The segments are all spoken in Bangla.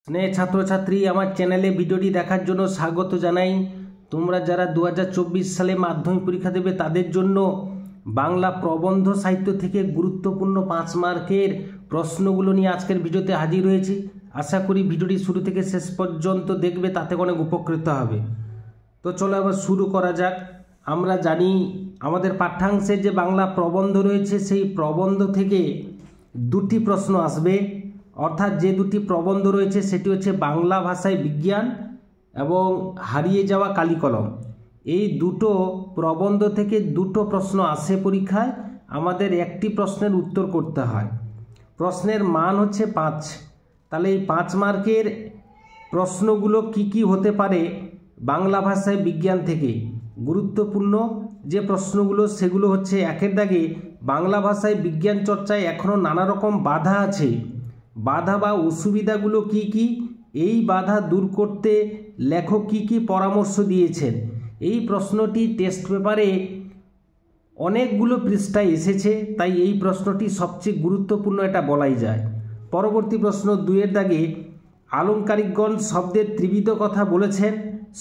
স্নেহ ছাত্রছাত্রী, আমার চ্যানেলে ভিডিওটি দেখার জন্য স্বাগত জানাই। তোমরা যারা 2024 সালে মাধ্যমিক পরীক্ষা দেবে তাদের জন্য বাংলা প্রবন্ধ সাহিত্য থেকে গুরুত্বপূর্ণ 5 মার্কের প্রশ্নগুলো নিয়ে আজকের ভিডিওতে হাজির হয়েছি। আশা করি ভিডিওটি শুরু থেকে শেষ পর্যন্ত দেখবে, তাতে অনেক উপকৃত হবে। তো চলো আবার শুরু করা যাক। আমরা জানি আমাদের পাঠ্যাংশে যে বাংলা প্রবন্ধ রয়েছে সেই প্রবন্ধ থেকে দুটি প্রশ্ন আসবে, অর্থাৎ যে দুটি প্রবন্ধ রয়েছে সেটি হচ্ছে বাংলা ভাষায় বিজ্ঞান এবং হারিয়ে যাওয়া কালিকলম। এই দুটো প্রবন্ধ থেকে দুটো প্রশ্ন আসে পরীক্ষায়, আমাদের একটি প্রশ্নের উত্তর করতে হয়। প্রশ্নের মান হচ্ছে 5। তাহলে এই 5 মার্কের প্রশ্নগুলো কি কি হতে পারে বাংলা ভাষায় বিজ্ঞান থেকে গুরুত্বপূর্ণ যে প্রশ্নগুলো সেগুলো হচ্ছে, একের দাগে বাংলা ভাষায় বিজ্ঞান চর্চায় এখনও নানা রকম বাধা আছে। বাধা বা অসুবিধাগুলো কি কি, এই বাধা দূর করতে লেখক কি কি পরামর্শ দিয়েছেন। এই প্রশ্নটি টেস্ট পেপারে অনেকগুলো পৃষ্ঠায় এসেছে, তাই এই প্রশ্নটি সবচেয়ে গুরুত্বপূর্ণ এটা বলাই যায়। পরবর্তী প্রশ্ন 2-এর দাগে আলংকারিকগণ শব্দের ত্রিবিধ কথা বলেছেন।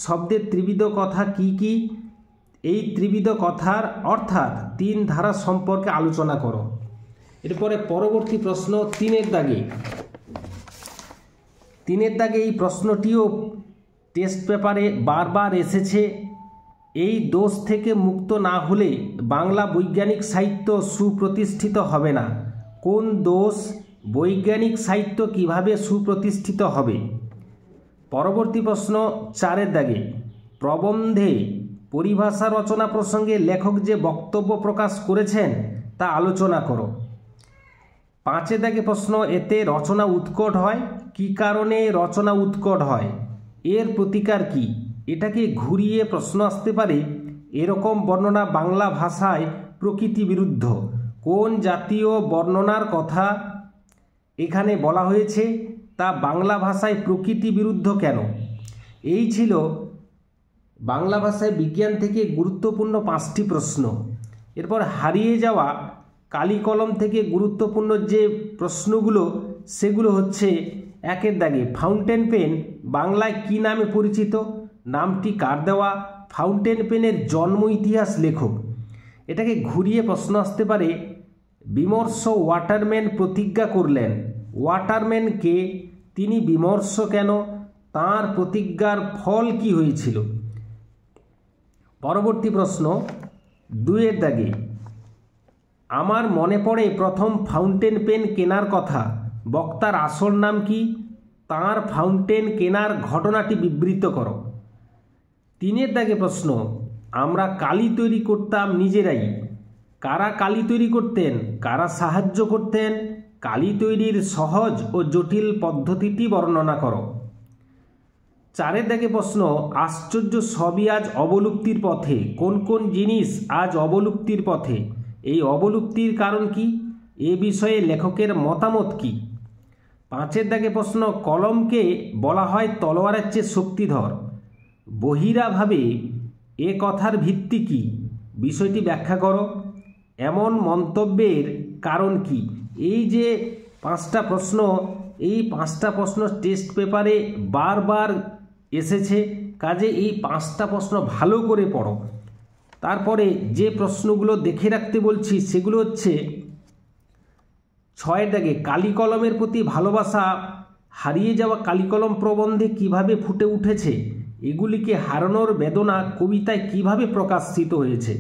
শব্দের ত্রিবিধ কথা কি কি, এই ত্রিবিধ কথার অর্থাৎ 3 ধারা সম্পর্কে আলোচনা করো। এরপরে পরবর্তী প্রশ্ন 3-এর দাগে এই প্রশ্নটিও টেস্ট পেপারে বারবার এসেছে। এই দোষ থেকে মুক্ত না হলে বাংলা বৈজ্ঞানিক সাহিত্য সুপ্রতিষ্ঠিত হবে না। কোন দোষ, বৈজ্ঞানিক সাহিত্য কিভাবে সুপ্রতিষ্ঠিত হবে? পরবর্তী প্রশ্ন 4-এর দাগে প্রবন্ধে পরিভাষা রচনা প্রসঙ্গে লেখক যে বক্তব্য প্রকাশ করেছেন তা আলোচনা করো। 5-এর দাগে প্রশ্ন, এতে রচনা উৎকট হয়, কি কারণে রচনা উৎকট হয়, এর প্রতিকার কি? এটাকে ঘুরিয়ে প্রশ্ন আসতে পারে, এরকম বর্ণনা বাংলা ভাষায় প্রকৃতি বিরুদ্ধ। কোন জাতীয় বর্ণনার কথা এখানে বলা হয়েছে তা বাংলা ভাষায় প্রকৃতি বিরুদ্ধ কেন? এই ছিল বাংলা ভাষায় বিজ্ঞান থেকে গুরুত্বপূর্ণ 5টি প্রশ্ন। এরপর হারিয়ে যাওয়া কালিকলম থেকে গুরুত্বপূর্ণ যে প্রশ্নগুলো সেগুলো হচ্ছে, 1-এর দাগে ফাউন্টেন পেন বাংলায় কি নামে পরিচিত, নামটি কার দেওয়া, ফাউন্টেন পেনের জন্ম ইতিহাস লেখক। এটাকে ঘুরিয়ে প্রশ্ন আসতে পারে, বিমর্ষ ওয়াটারম্যান প্রতিজ্ঞা করলেন। ওয়াটারম্যান কে, তিনি বিমর্ষ কেন, তাঁর প্রতিজ্ঞার ফল কি হয়েছিল? পরবর্তী প্রশ্ন 2-এর দাগে আমার মনে পড়ে প্রথম ফাউন্টেন পেন কেনার কথা, বক্তার আসল নাম কি, তাঁর ফাউন্টেন কেনার ঘটনাটি বিবৃত করো। 3-এর দাগে প্রশ্ন, আমরা কালি তৈরি করতাম নিজেরাই, কারা কালি তৈরি করতেন, কারা সাহায্য করতেন, কালি তৈরির সহজ ও জটিল পদ্ধতিটি বর্ণনা করো। 4-এর দাগে প্রশ্ন, আশ্চর্য সবই আজ অবলুপ্তির পথে, কোন কোন জিনিস আজ অবলুপ্তির পথে, এই অবলুপ্তির কারণ কি, এ বিষয়ে লেখকের মতামত কি? 5-এর দাগে প্রশ্ন, কলমকে বলা হয় তলোয়ারের চেয়ে শক্তিধর, বহিরাভাবে এ কথার ভিত্তি কি, বিষয়টি ব্যাখ্যা করো। এমন মন্তব্যের কারণ কি? এই যে 5টা প্রশ্ন, এই 5টা প্রশ্ন টেস্ট পেপারে বারবার এসেছে, কাজে এই 5টা প্রশ্ন ভালো করে পড়ো। তারপরে যে প্রশ্নগুলো দেখে রাখতে বলছি সেগুলো হচ্ছে, 6-এর দাগে কালিকলমের প্রতি ভালোবাসা হারিয়ে যাওয়া কালিকলম প্রবন্ধে কিভাবে ফুটে উঠেছে, এগুলিকে হারানোর বেদনা কবিতায় কিভাবে প্রকাশিত হয়েছে।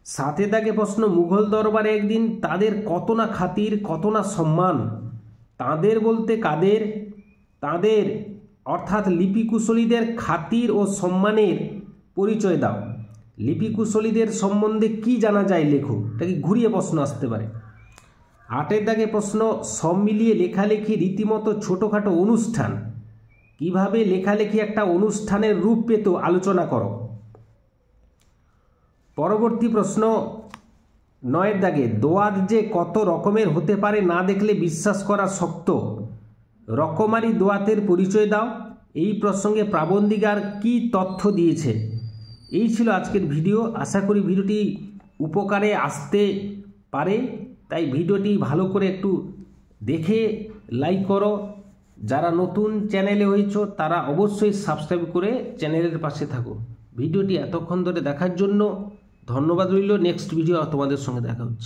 7-এর দাগে প্রশ্ন, মুঘল দরবারে একদিন তাদের কত না খাতির, কত না সম্মান, তাদের বলতে কাদের, তাদের অর্থাৎ লিপিকুশলীদের খাতির ও সম্মানের পরিচয় দাও। লিপিকুশলীদের সম্বন্ধে কি জানা যায় লেখো, এটাকে ঘুরিয়ে প্রশ্ন আসতে পারে। 8-এর দাগে প্রশ্ন, সব মিলিয়ে লেখালেখি রীতিমতো ছোটোখাটো অনুষ্ঠান, কিভাবে লেখালেখি একটা অনুষ্ঠানের রূপ পেত আলোচনা করো। পরবর্তী প্রশ্ন 9-এর দাগে দোয়াত যে কত রকমের হতে পারে না দেখলে বিশ্বাস করা শক্ত, রকমারি দোয়াতের পরিচয় দাও। এই প্রসঙ্গে প্রাবন্ধিকার কি তথ্য দিয়েছে? এই ছিল আজকের ভিডিও। আশা করি ভিডিওটি উপকারে আসতে পারে, তাই ভিডিওটি ভালো করে একটু দেখে লাইক করো যারা নতুন চ্যানেলে হয়েছো তারা অবশ্যই সাবস্ক্রাইব করে চ্যানেলের পাশে থাকো। ভিডিওটি এতক্ষণ ধরে দেখার জন্য ধন্যবাদ রইল। নেক্সট ভিডিও তোমাদের সঙ্গে দেখা হচ্ছে।